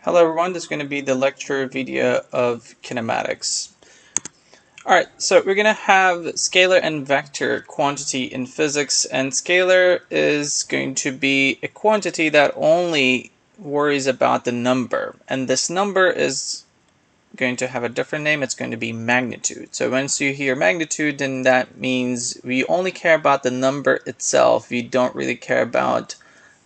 Hello everyone, this is going to be the lecture video of kinematics. Alright, so we're going to have scalar and vector quantity in physics, and scalar is going to be a quantity that only worries about the number, and this number is going to have a different name. It's going to be magnitude. So once you hear magnitude, then that means we only care about the number itself. We don't really care about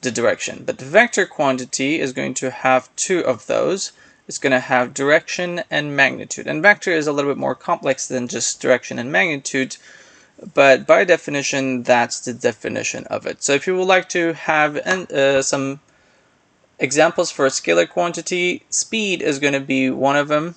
the direction. But the vector quantity is going to have two of those. It's going to have direction and magnitude. And vector is a little bit more complex than just direction and magnitude, but by definition, that's the definition of it. So if you would like to have some examples for a scalar quantity, speed is going to be one of them.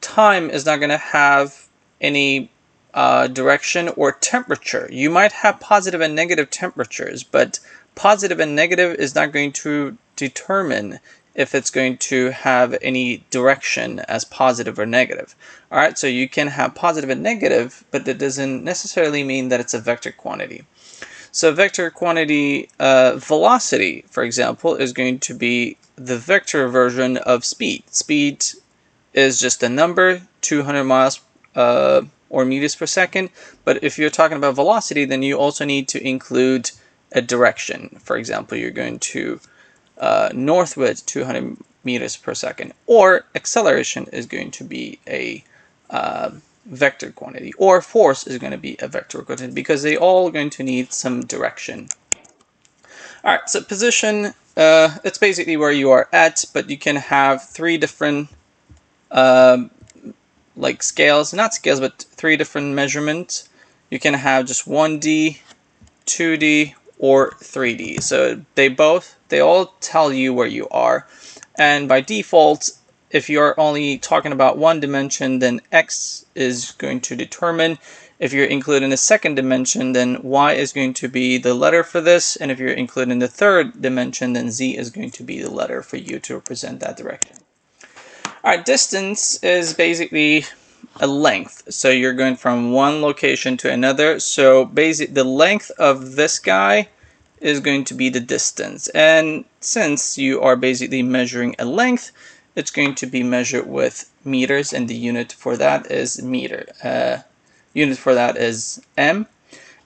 Time is not going to have any direction or temperature. You might have positive and negative temperatures, but positive and negative is not going to determine if it's going to have any direction as positive or negative. All right, so you can have positive and negative, but that doesn't necessarily mean that it's a vector quantity. So vector quantity velocity, for example, is going to be the vector version of speed. Speed is just a number, 200 miles or meters per second. But if you're talking about velocity, then you also need to include a direction. For example, you're going to northward 200 meters per second. Or acceleration is going to be a vector quantity. Or force is going to be a vector quantity, because they all going to need some direction. All right, so position, it's basically where you are at, but you can have three different like scales, not scales, but three different measurements. You can have just 1D, 2D, or 3D. So they all tell you where you are. And by default, if you're only talking about one dimension, then X is going to determine. If you're including a second dimension, then Y is going to be the letter for this. And if you're including the third dimension, then Z is going to be the letter for you to represent that direction. All right, distance is basically a length. So you're going from one location to another. So basically the length of this guy is going to be the distance. And since you are basically measuring a length, it's going to be measured with meters, and the unit for that is meter. Unit for that is m.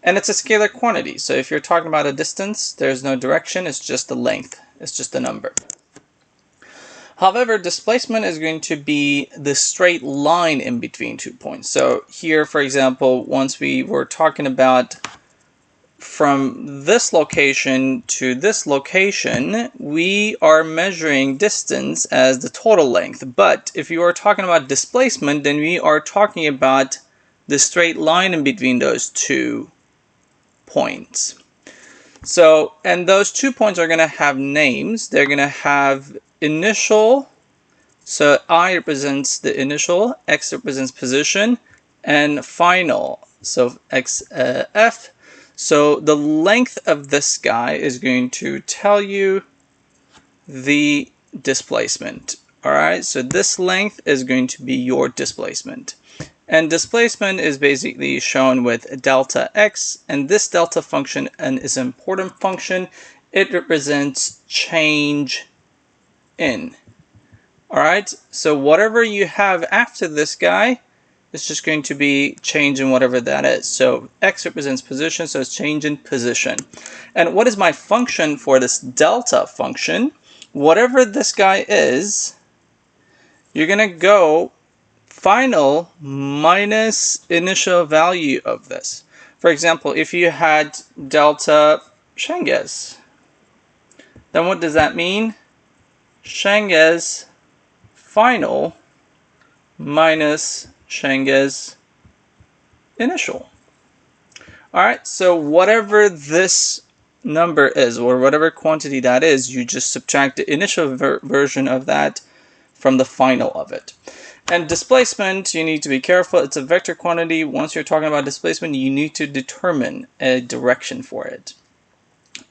And it's a scalar quantity. So if you're talking about a distance, there's no direction, it's just the length. It's just a number. However, displacement is going to be the straight line in between 2 points. So here, for example, once we were talking about from this location to this location, we are measuring distance as the total length. But if you are talking about displacement, then we are talking about the straight line in between those 2 points. So, and those 2 points are going to have names. They're going to have initial, so I represents the initial, X represents position, and final, so F. So the length of this guy is going to tell you the displacement. All right, so this length is going to be your displacement. And displacement is basically shown with delta x, and this delta function is an important function. It represents change in. All right, so whatever you have after this guy is just going to be change in whatever that is. So x represents position, so it's change in position. And what is my function for this delta function? Whatever this guy is, you're going to go final minus initial value of this. For example, if you had delta Shanges, then what does that mean? Shanges final minus Shanges initial. All right, so whatever this number is, or whatever quantity that is, you just subtract the initial version of that from the final of it. And displacement, you need to be careful. It's a vector quantity. Once you're talking about displacement, you need to determine a direction for it.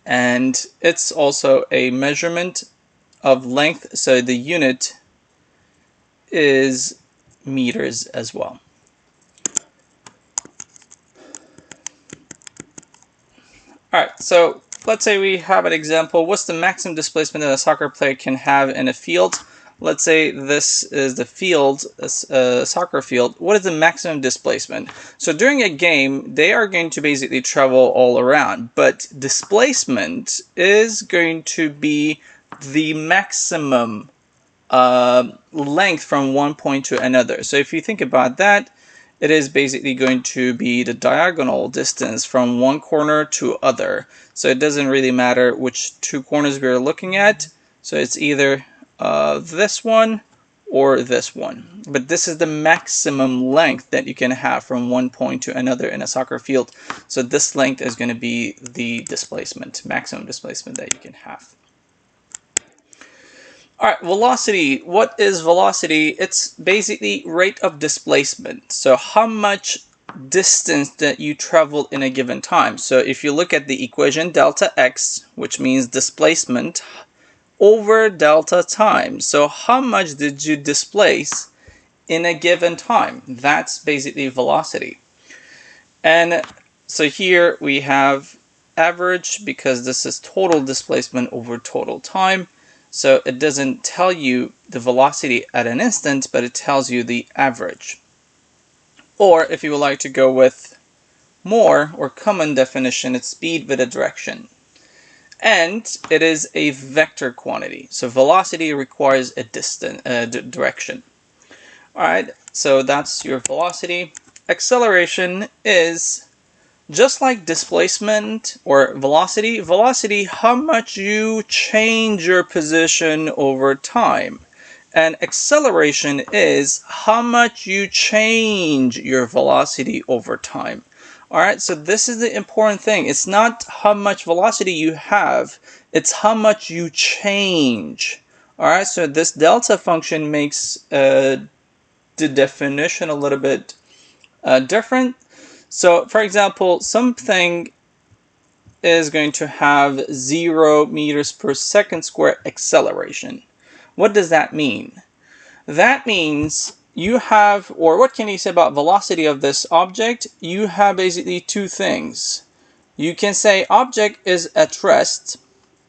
And it's also a measurement of length, so the unit is meters as well. All right, so let's say we have an example. What's the maximum displacement that a soccer player can have in a field? let's say this is the field, a soccer field, what is the maximum displacement? So during a game, they are going to basically travel all around, but displacement is going to be the maximum length from one point to another. So if you think about that, it is basically going to be the diagonal distance from one corner to other. So it doesn't really matter which two corners we're looking at. So it's either this one or this one. But this is the maximum length that you can have from one point to another in a soccer field. So this length is going to be the displacement, maximum displacement that you can have. All right, velocity. What is velocity? It's basically rate of displacement. So how much distance that you travel in a given time. So if you look at the equation delta x, which means displacement over delta time. So how much did you displace in a given time? That's basically velocity. And so here we have average, because this is total displacement over total time. So it doesn't tell you the velocity at an instant, but it tells you the average. Or if you would like to go with more or common definition, it's speed with a direction. And it is a vector quantity. So velocity requires a direction. All right, so that's your velocity. Acceleration is just like displacement or velocity. Velocity, how much you change your position over time. And acceleration is how much you change your velocity over time. All right, so this is the important thing. It's not how much velocity you have, it's how much you change. All right, so this delta function makes the definition a little bit different. So, for example, something is going to have 0 meters per second square acceleration. What does that mean? That means you have, or what can you say about velocity of this object? You have basically two things. You can say object is at rest,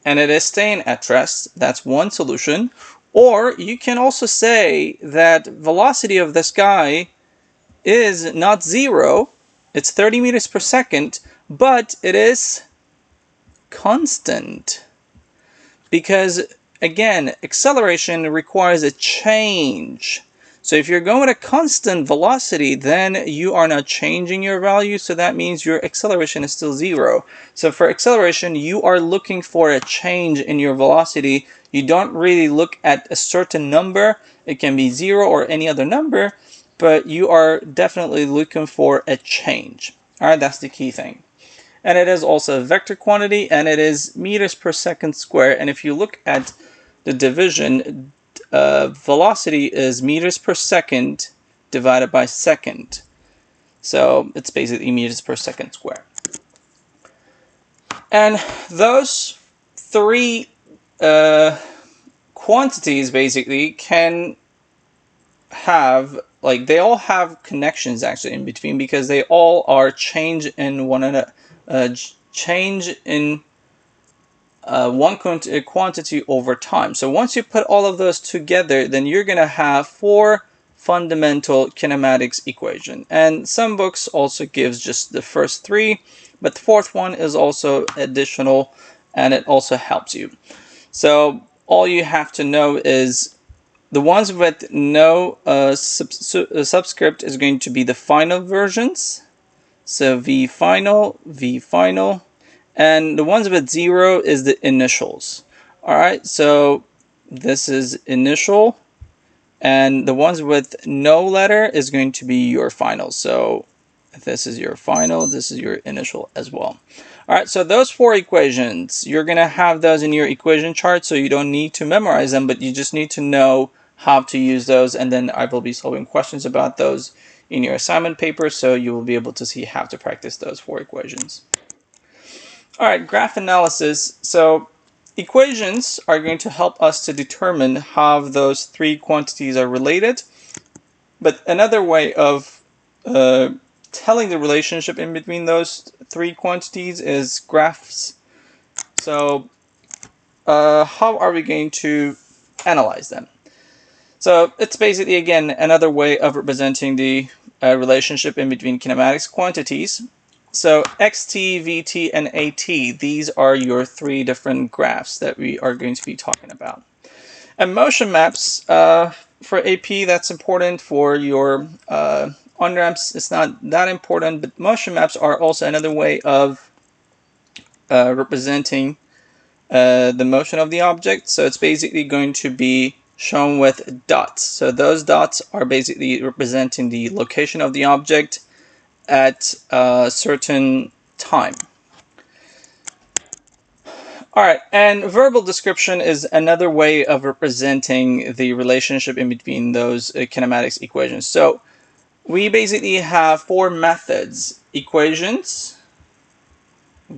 and it is staying at rest. That's one solution. Or you can also say that velocity of this guy is not 0. It's 30 meters per second, but it is constant. Because, again, acceleration requires a change. So if you're going at a constant velocity, then you are not changing your value, so that means your acceleration is still 0. So for acceleration, you are looking for a change in your velocity. You don't really look at a certain number. It can be 0 or any other number, but you are definitely looking for a change. All right, that's the key thing. And it is also a vector quantity, and it is meters per second square. And if you look at the division, velocity is meters per second divided by second. So it's basically meters per second square. And those three quantities basically can have, like, they all have connections actually in between, because they all are change in one another, change in one quantity over time. So once you put all of those together, then you're going to have 4 fundamental kinematics equation. And some books also gives just the first 3, but the 4th one is also additional, and it also helps you. So all you have to know is the ones with no subscript is going to be the final versions. So V final, and the ones with 0 is the initials. All right, so this is initial, and the ones with no letter is going to be your final. So this is your final, this is your initial as well. All right, so those 4 equations, you're going to have those in your equation chart, so you don't need to memorize them, but you just need to know how to use those, and then I will be solving questions about those in your assignment paper, so you will be able to see how to practice those 4 equations. All right, graph analysis. So equations are going to help us to determine how those 3 quantities are related. But another way of telling the relationship in between those 3 quantities is graphs. So how are we going to analyze them? So it's basically, again, another way of representing the relationship in between kinematics quantities. So xt, vt, and at, these are your three different graphs that we are going to be talking about. And motion maps, for AP, that's important. For your on-ramps, it's not that important, but motion maps are also another way of representing the motion of the object. So it's basically going to be shown with dots. So those dots are basically representing the location of the object at a certain time. Alright, and verbal description is another way of representing the relationship in between those kinematics equations. So we basically have four methods: equations,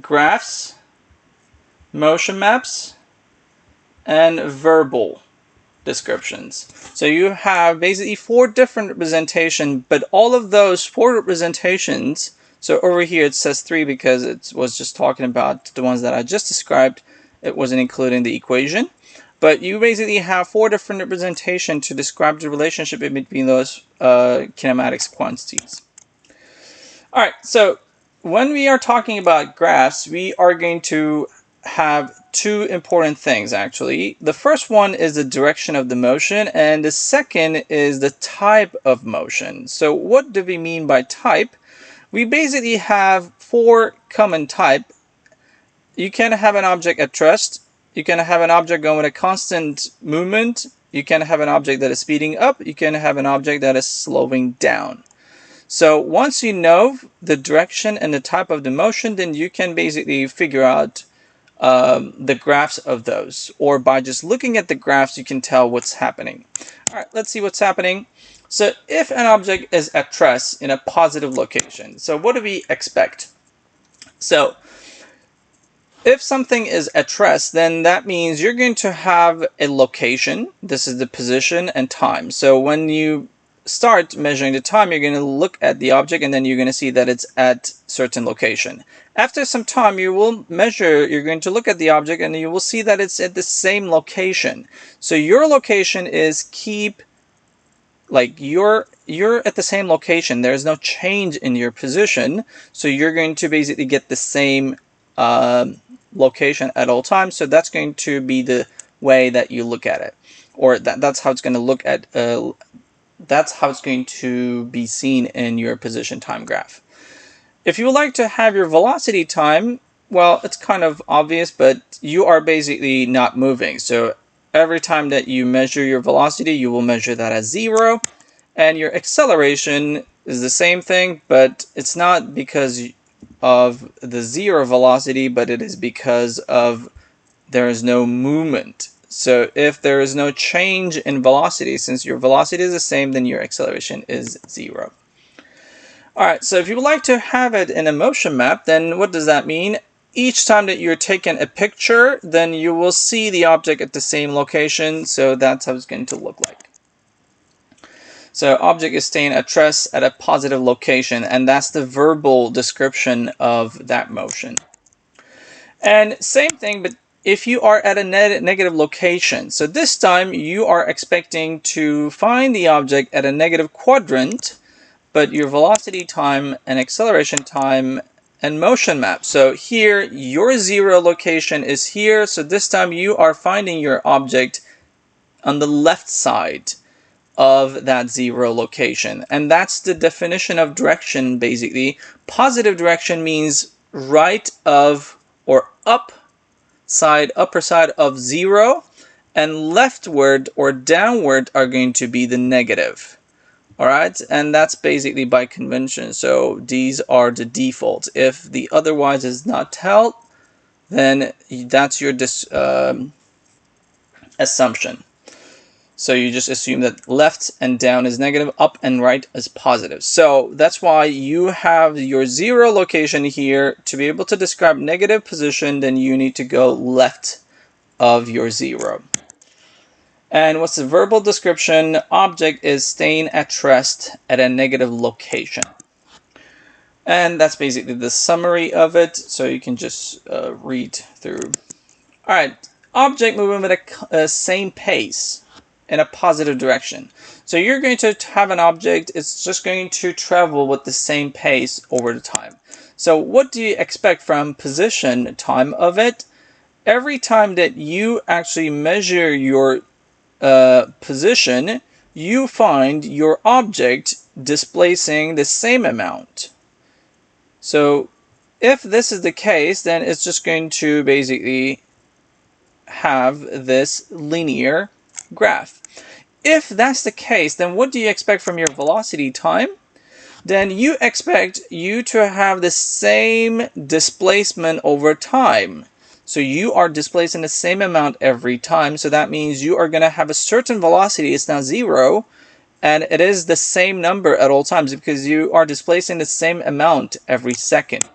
graphs, motion maps, and verbal descriptions. So you have basically four different representations, but all of those four representations, so over here it says 3 because it was just talking about the ones that I just described. It wasn't including the equation. But you basically have four different representations to describe the relationship in between those kinematics quantities. Alright, so when we are talking about graphs, we are going to have two important things, actually. The first one is the direction of the motion, and the second is the type of motion. So what do we mean by type? We basically have four common types. You can have an object at rest, you can have an object going with a constant movement, you can have an object that is speeding up, you can have an object that is slowing down. So once you know the direction and the type of the motion, then you can basically figure out the graphs of those, or by just looking at the graphs you can tell what's happening. Alright, let's see what's happening. So if an object is at rest in a positive location, so what do we expect? So if something is at rest, then that means you're going to have a location. This is the position and time. So when you start measuring the time, you're going to look at the object and then you're going to see that it's at certain location. After some time, you will measure, you're going to look at the object and you will see that it's at the same location. So your location is you're at the same location. There's no change in your position. So you're going to basically get the same location at all times. So that's going to be the way that you look at it, or that's how it's going to look at that's how it's going to be seen in your position time graph. If you would like to have your velocity time, well, it's kind of obvious, but you are basically not moving. So every time that you measure your velocity, you will measure that as 0. And your acceleration is the same thing, but it's not because of the 0 velocity, but it is because of there is no movement. So if there is no change in velocity, since your velocity is the same, then your acceleration is 0. Alright, so if you would like to have it in a motion map, then what does that mean? Each time that you're taking a picture, then you will see the object at the same location, so that's how it's going to look like. So object is staying at rest at a positive location, and that's the verbal description of that motion. And same thing, but if you are at a negative location, so this time you are expecting to find the object at a negative quadrant, but your velocity time and acceleration time and motion map. So here your 0 location is here, so this time you are finding your object on the left side of that 0 location. And that's the definition of direction, basically. Positive direction means right of or upper side of 0, and leftward or downward are going to be the negative. Alright, and that's basically by convention. So these are the defaults. If the otherwise is not held, then that's your assumption. So you just assume that left and down is negative, up and right is positive. So that's why you have your 0 location here. To be able to describe negative position, then you need to go left of your 0. And what's the verbal description? Object is staying at rest at a negative location. And that's basically the summary of it. So you can just read through. Alright, object moving with a same pace. in a positive direction. So you're going to have an object, it's just going to travel with the same pace over the time. So what do you expect from position time of it? Every time that you actually measure your position, you find your object displacing the same amount. So if this is the case, then it's just going to basically have this linear graph. If that's the case, then what do you expect from your velocity time? Then you expect you to have the same displacement over time. So you are displacing the same amount every time. So that means you are going to have a certain velocity. It's not 0. And it is the same number at all times because you are displacing the same amount every second.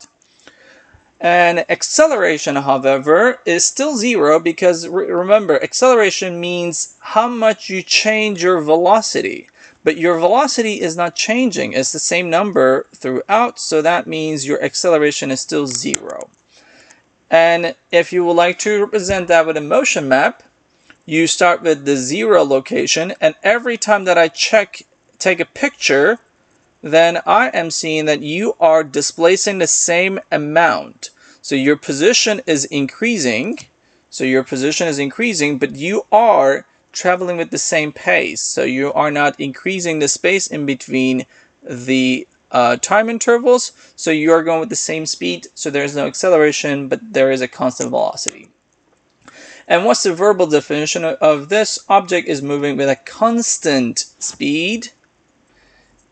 And acceleration, however, is still 0 because remember, acceleration means how much you change your velocity. But your velocity is not changing. It's the same number throughout, so that means your acceleration is still 0. And if you would like to represent that with a motion map, you start with the 0 location, and every time that I take a picture, then I am seeing that you are displacing the same amount. So your position is increasing. But you are traveling with the same pace. So you are not increasing the space in between the time intervals. So you are going with the same speed. So there's no acceleration, but there is a constant velocity. And what's the verbal definition of this? Object is moving with a constant speed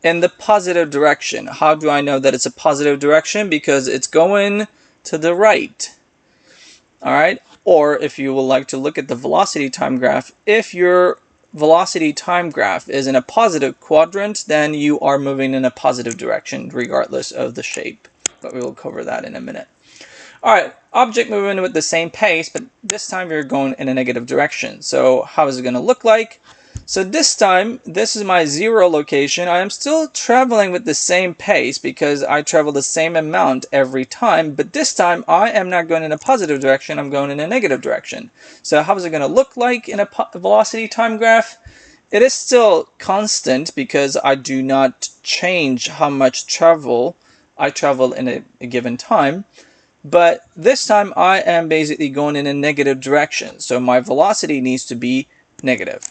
in the positive direction. How do I know that it's a positive direction? Because it's going to the right. All right. Or if you would like to look at the velocity time graph, if your velocity time graph is in a positive quadrant, then you are moving in a positive direction regardless of the shape. But we will cover that in a minute. All right, object moving with the same pace, but this time you're going in a negative direction. So how is it going to look like? So this time, this is my 0 location. I am still traveling with the same pace because I travel the same amount every time. But this time, I am not going in a positive direction. I'm going in a negative direction. So how is it going to look like in a velocity time graph? It is still constant because I do not change how much I travel in a given time. But this time I am basically going in a negative direction. So my velocity needs to be negative.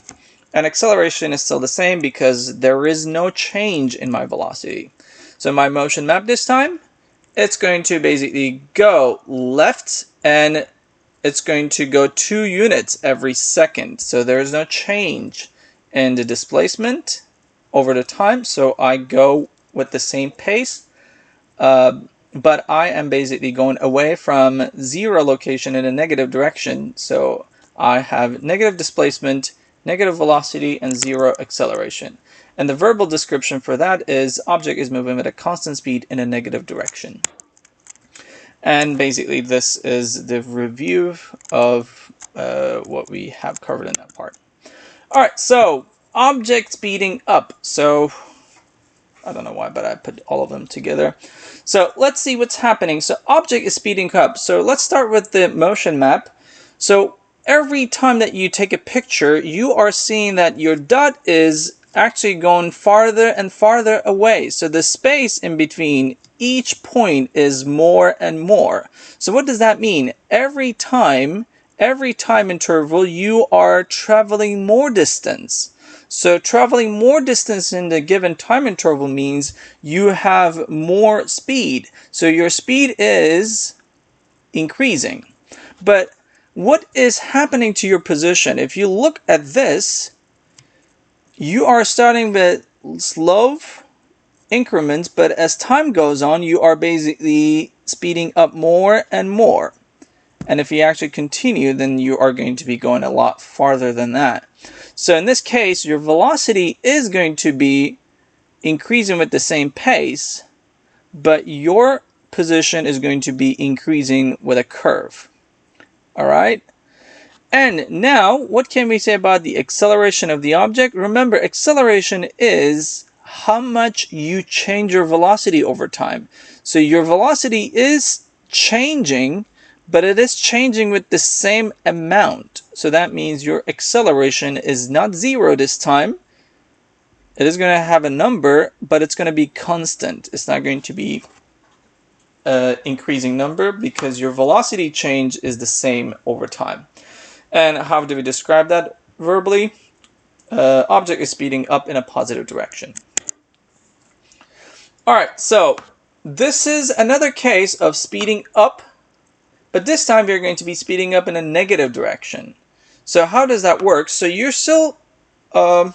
And acceleration is still the same because there is no change in my velocity. So my motion map this time, it's going to basically go left and it's going to go 2 units every second. So there is no change in the displacement over the time. So I go with the same pace. But I am basically going away from 0 location in a negative direction. So I have negative displacement, negative velocity, and 0 acceleration. And the verbal description for that is object is moving at a constant speed in a negative direction. And basically this is the review of what we have covered in that part. All right, so object speeding up. So I don't know why, but I put all of them together. So let's see what's happening. So object is speeding up. So let's start with the motion map. So every time that you take a picture, you are seeing that your dot is actually going farther and farther away. So the space in between each point is more and more. So what does that mean? Every time interval, you are traveling more distance. So traveling more distance in the given time interval means you have more speed. So your speed is increasing. But what is happening to your position? If you look at this, you are starting with slow increments, but as time goes on, you are basically speeding up more and more. And if you actually continue, then you are going to be going a lot farther than that. So in this case, your velocity is going to be increasing with the same pace, but your position is going to be increasing with a curve. All right? And now, what can we say about the acceleration of the object? Remember, acceleration is how much you change your velocity over time. So your velocity is changing, but it is changing with the same amount. So that means your acceleration is not 0 this time. It is going to have a number, but it's going to be constant. It's not going to be an increasing number because your velocity change is the same over time. And how do we describe that verbally? Object is speeding up in a positive direction. Alright, so this is another case of speeding up, but this time we're going to be speeding up in a negative direction. So how does that work? So you're still I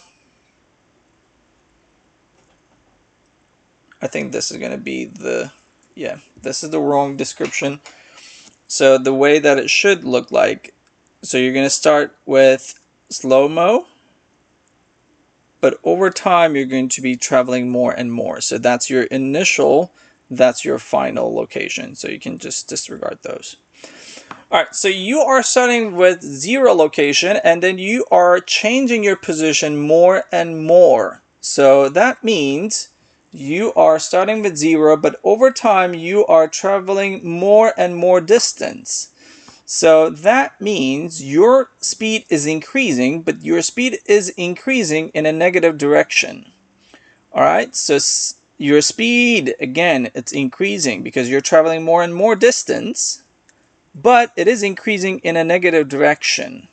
think this is going to be this is the wrong description. So the way that it should look like, so you're going to start with slow-mo, but over time you're going to be traveling more and more. So that's your initial, that's your final location. So you can just disregard those. Alright, so you are starting with 0 location and then you are changing your position more and more. So that means you are starting with 0, but over time you are traveling more and more distance. So that means your speed is increasing, but your speed is increasing in a negative direction. Alright, so your speed, again, it's increasing because you're traveling more and more distance, but it is increasing in a negative direction.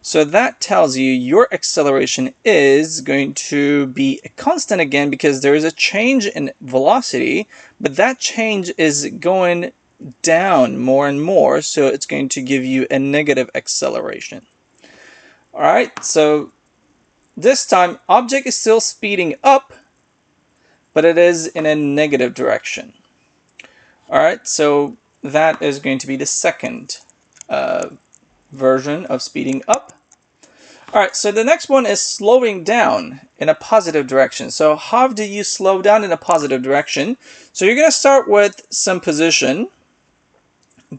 So that tells you your acceleration is going to be a constant again because there is a change in velocity, but that change is going down more and more, so it's going to give you a negative acceleration. Alright, so this time object is still speeding up, but it is in a negative direction. Alright, so that is going to be the second version of speeding up. Alright, so the next one is slowing down in a positive direction. So how do you slow down in a positive direction? So you're going to start with some position,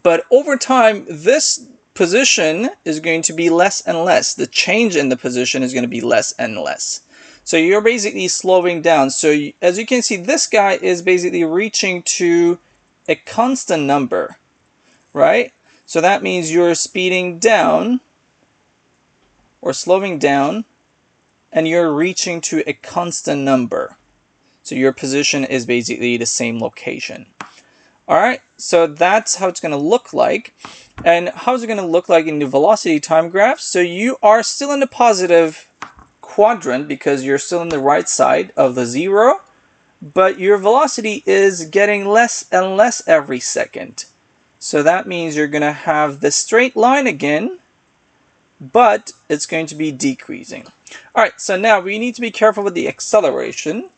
but over time this position is going to be less and less. The change in the position is going to be less and less. So you're basically slowing down. So as you can see, this guy is basically reaching to a constant number, right? So that means you're speeding down or slowing down and you're reaching to a constant number. So your position is basically the same location. Alright, so that's how it's going to look like. And how is it going to look like in the velocity time graph? So you are still in the positive quadrant because you're still on the right side of the 0, but your velocity is getting less and less every second. So that means you're going to have the straight line again, but it's going to be decreasing. Alright, so now we need to be careful with the acceleration.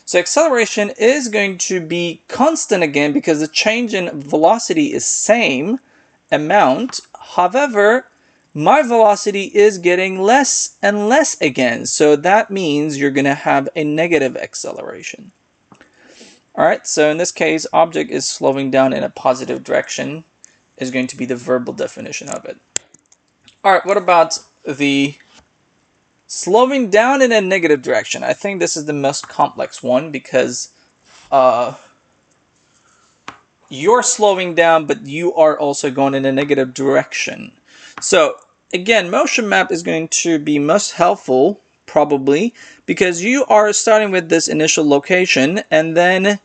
So acceleration is going to be constant again because the change in velocity is same amount. However, my velocity is getting less and less again. So that means you're going to have a negative acceleration. Alright, so in this case, object is slowing down in a positive direction is going to be the verbal definition of it. Alright, what about the slowing down in a negative direction? I think this is the most complex one because you're slowing down, but you are also going in a negative direction. So again, motion map is going to be most helpful probably because you are starting with this initial location, and then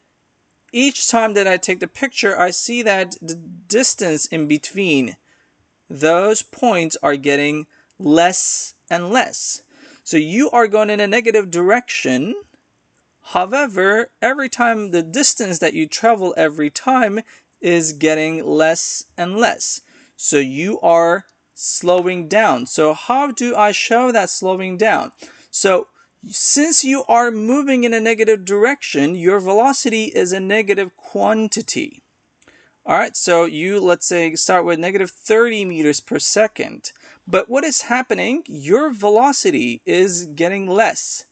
each time that I take the picture, I see that the distance in between those points are getting less and less. So you are going in a negative direction. However, every time the distance that you travel every time is getting less and less. So you are slowing down. So how do I show that slowing down? So since you are moving in a negative direction, your velocity is a negative quantity. Alright, so you, let's say, start with negative 30 meters per second. But what is happening? Your velocity is getting less.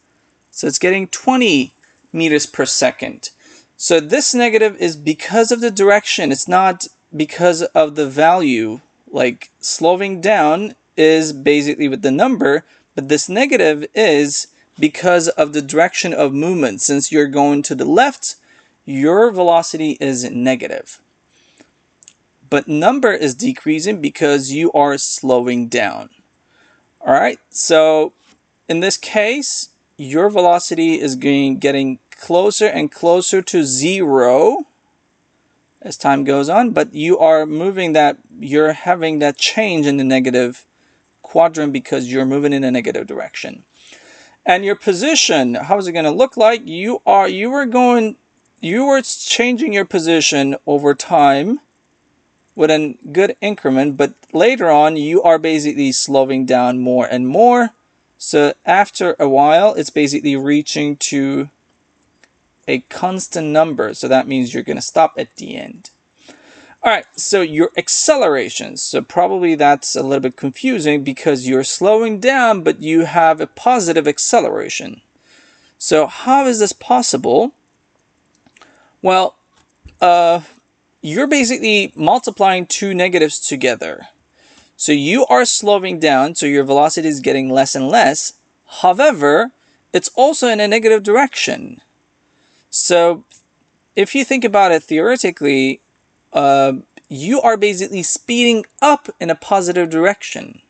So it's getting 20 meters per second. So this negative is because of the direction. It's not because of the value. Like slowing down is basically with the number, but this negative is because of the direction of movement. Since you're going to the left, your velocity is negative. but number is decreasing because you are slowing down. All right, so in this case, your velocity is getting closer and closer to 0 as time goes on, but you are moving that, you're having that change in the negative quadrant because you're moving in a negative direction. And your position, how is it going to look like? You were changing your position over time with a good increment, but later on you are basically slowing down more and more. So after a while, it's basically reaching to a constant number. So that means you're going to stop at the end. All right, so your acceleration. So probably that's a little bit confusing because you're slowing down, but you have a positive acceleration. So how is this possible? Well, you're basically multiplying two negatives together. So you are slowing down, so your velocity is getting less and less. However, it's also in a negative direction. So if you think about it theoretically, you are basically speeding up in a positive direction,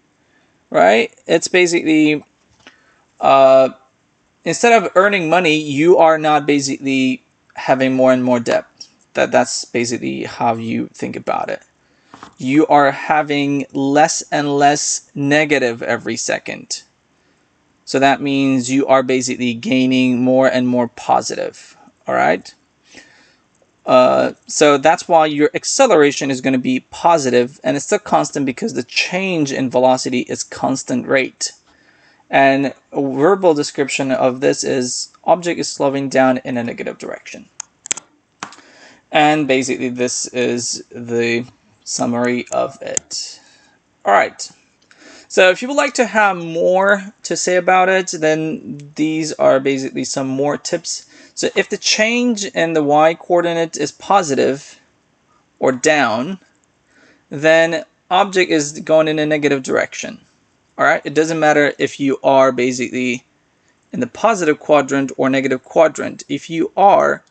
right? It's basically, instead of earning money, you are not basically having more and more debt. That's basically how you think about it. You are having less and less negative every second. So that means you are basically gaining more and more positive. All right. So that's why your acceleration is going to be positive, and it's still constant because the change in velocity is constant rate. And a verbal description of this is object is slowing down in a negative direction. And basically this is the summary of it. All right. So if you would like to have more to say about it, then these are basically some more tips. So if the change in the y coordinate is positive or down, then object is going in a negative direction. All right. It doesn't matter if you are basically in the positive quadrant or negative quadrant. If you are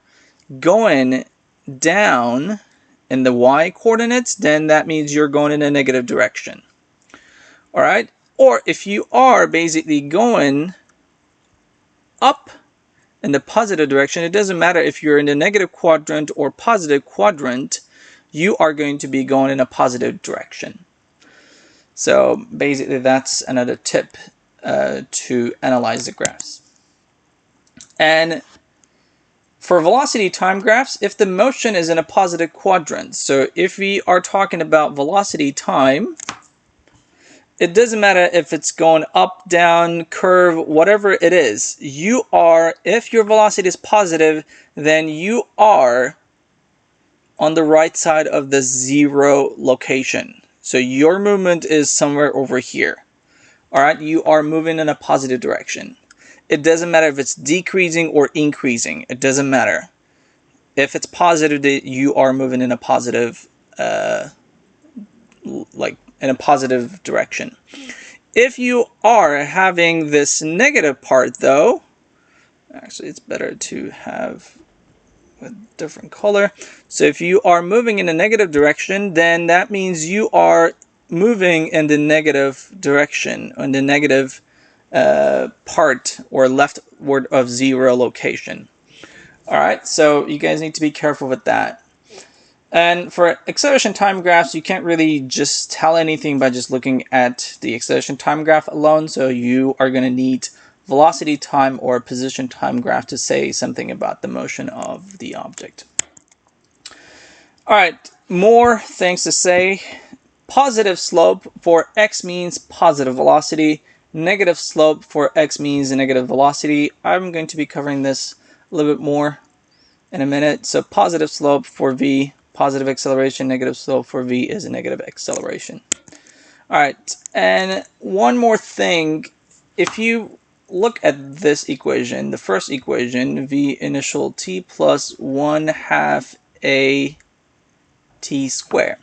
going down in the y coordinates, then that means you're going in a negative direction. All right. Or if you are basically going up in the positive direction, it doesn't matter if you're in the negative quadrant or positive quadrant, you are going to be going in a positive direction. So basically that's another tip to analyze the graphs. And for velocity time graphs, if the motion is in a positive quadrant, so if we are talking about velocity time, it doesn't matter if it's going up, down, curve, whatever it is. You are, if your velocity is positive, then you are on the right side of the 0 location. So your movement is somewhere over here. All right, you are moving in a positive direction. It doesn't matter if it's decreasing or increasing. It doesn't matter. If it's positive, you are moving in a positive, in a positive direction. If you are having this negative part, though, actually it's better to have a different color. So if you are moving in a negative direction, then that means you are moving in the negative direction, in the negative part or leftward of 0 location. All right, so you guys need to be careful with that. And for acceleration time graphs, you can't really just tell anything by just looking at the acceleration time graph alone. So you are going to need velocity time or position time graph to say something about the motion of the object. All right, more things to say. Positive slope for x means positive velocity. Negative slope for x means negative velocity. I'm going to be covering this a little bit more in a minute. So positive slope for v, positive acceleration. Negative slope for v is a negative acceleration. All right, and one more thing. If you look at this equation, the first equation, v initial t plus 1/2 a t squared.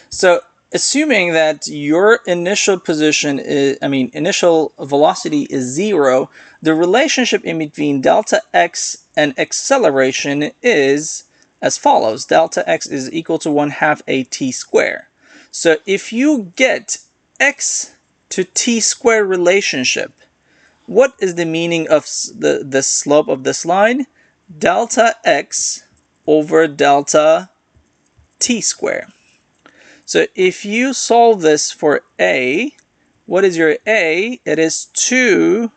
So assuming that your initial position is, initial velocity is 0, the relationship in between delta x and acceleration is as follows. Delta x is equal to 1/2 at squared. So if you get x to t squared relationship, what is the meaning of the slope of this line? Delta x over delta t squared. So if you solve this for a, what is your a? It is 2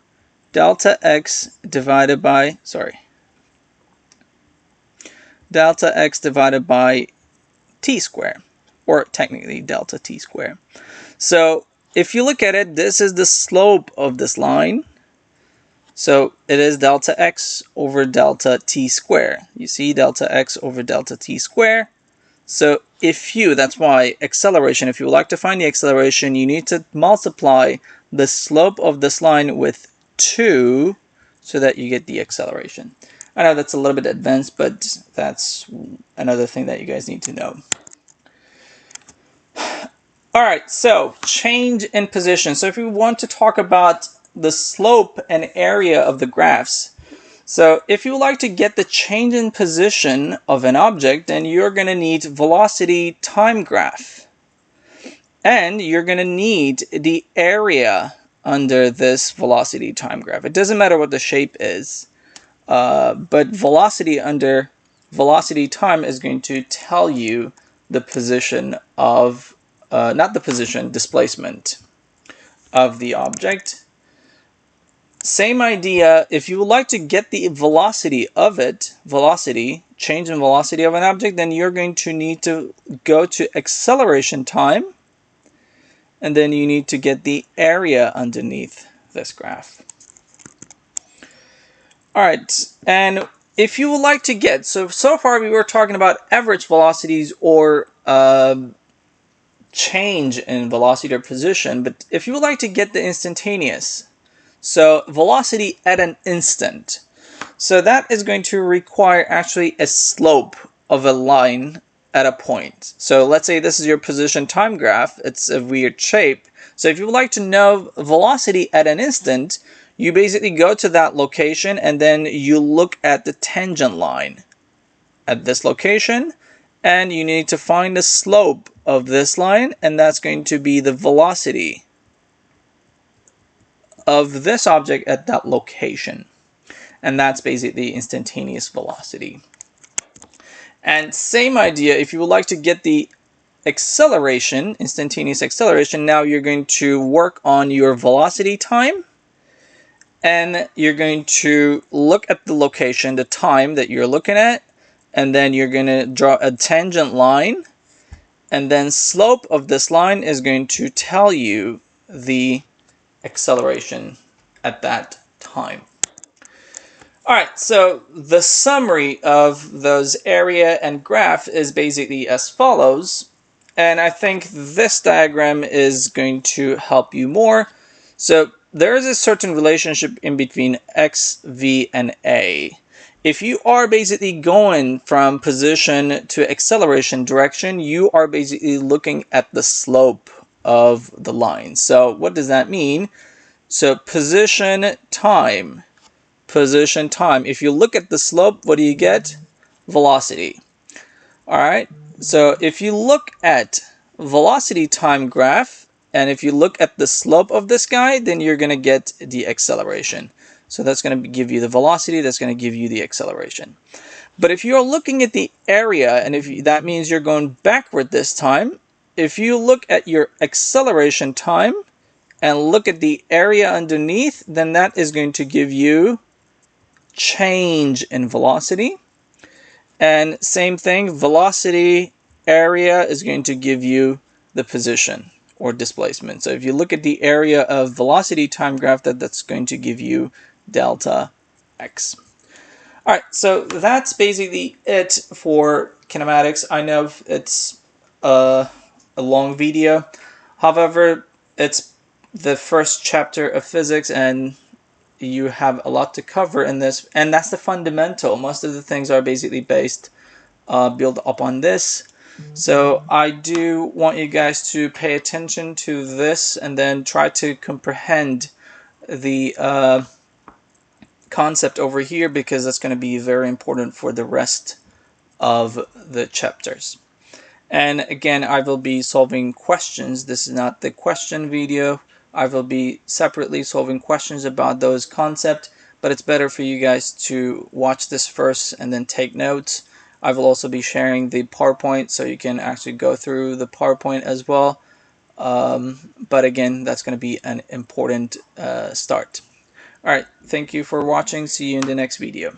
delta x divided by, delta x divided by t squared, or technically delta t squared. So if you look at it, this is the slope of this line. So it is delta x over delta t squared. You see, delta x over delta t squared. So that's why acceleration, if you would like to find the acceleration, you need to multiply the slope of this line with 2 so that you get the acceleration. I know that's a little bit advanced, but that's another thing that you guys need to know. All right, so change in position. So if we want to talk about the slope and area of the graphs, so if you would like to get the change in position of an object, then you're going to need velocity time graph. And you're going to need the area under this velocity time graph. It doesn't matter what the shape is, but velocity under velocity time is going to tell you the position of, not the position, displacement of the object. Same idea, if you would like to get the velocity of it, change in velocity of an object, then you're going to need to go to acceleration time, and then you need to get the area underneath this graph. All right, and if you would like to get, so far we were talking about average velocities or change in velocity or position, but if you would like to get the instantaneous, so velocity at an instant, so that is going to require actually a slope of a line at a point. So let's say this is your position time graph. It's a weird shape. So if you would like to know velocity at an instant, you basically go to that location and then you look at the tangent line at this location, and you need to find the slope of this line, and that's going to be the velocity of this object at that location. And that's basically instantaneous velocity. And same idea, if you would like to get the acceleration, instantaneous acceleration, now you're going to work on your velocity time, and you're going to look at the location, the time that you're looking at, and then you're going to draw a tangent line, and then slope of this line is going to tell you the acceleration at that time. All right, so the summary of those area and graph is basically as follows, and I think this diagram is going to help you more. So there is a certain relationship in between x, v, and a. If you are basically going from position to acceleration direction, you are basically looking at the slope of the line. So what does that mean? So position time. If you look at the slope, what do you get? Velocity. All right. So if you look at velocity time graph, and if you look at the slope of this guy, then you're going to get the acceleration. So that's going to give you the velocity, that's going to give you the acceleration. But if you're looking at the area, and that means you're going backward this time, if you look at your acceleration time and look at the area underneath, then that is going to give you change in velocity. And same thing, velocity area is going to give you the position or displacement. So if you look at the area of velocity time graph, that's going to give you delta x. All right, so that's basically it for kinematics. I know it's a long video. However, it's the first chapter of physics, and you have a lot to cover in this, and that's the fundamental. Most of the things are basically built up on this. So I do want you guys to pay attention to this and then try to comprehend the concept over here, because that's going to be very important for the rest of the chapters. And again, I will be solving questions. This is not the question video. I will be separately solving questions about those concepts, but it's better for you guys to watch this first and then take notes. I will also be sharing the PowerPoint so you can actually go through the PowerPoint as well. But again, that's going to be an important start. All right, thank you for watching. See you in the next video.